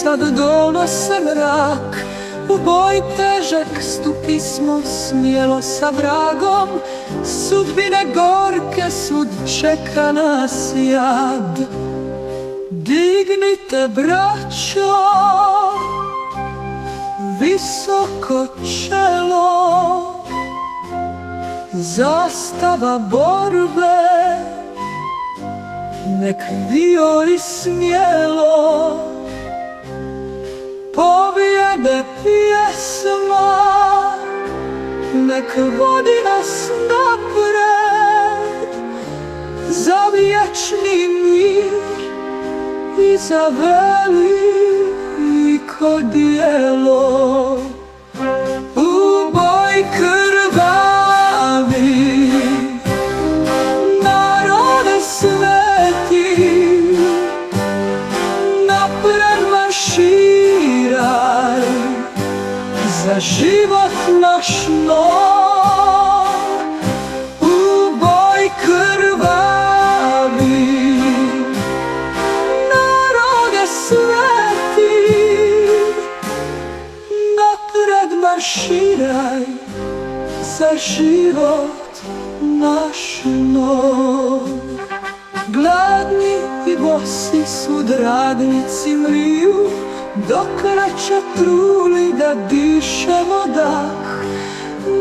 sad donose mrak. U boj težak stupismo smjelo sa vragom, sudbine gorke svud čeka nas jad. Dignite braćo visoko čelo, zastava borbe nek vijori smjelo. Pobjede pjesma nek vodi nas napred, za vječni mir i za veliko djelo. U boj krvavi narode sveti, napred marširaj za život naš nov. U boj krvavi narode sveti, napred marširaj za život naš nov. Gladni i bosi svud radnici mriju, dok kraća truli da dišemo dah.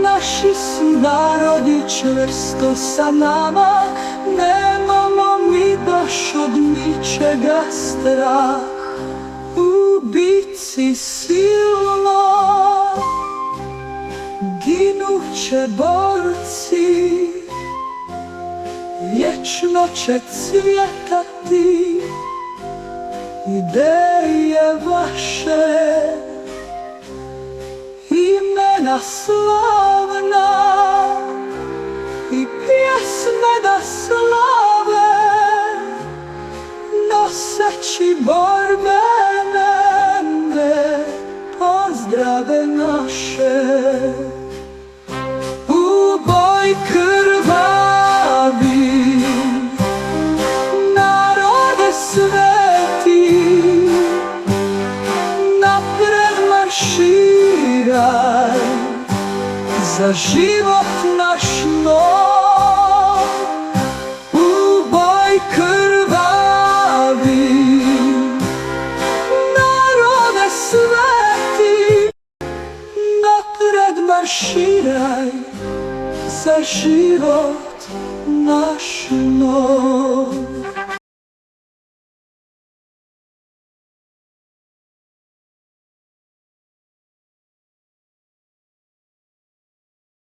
Naši su narodi čvrsto sa nama, nemamo mi baš od ničega strah. U bitci silno ginuće borci, vječno će cvjetati ideje vaše, imena slavna i pjesme da slave, noseći borbene pozdrave naše. U boj krvavi narode sveti, napred marširaj za život naš nov. U boj krvavi narode sveti, napred marširaj za život naš nov.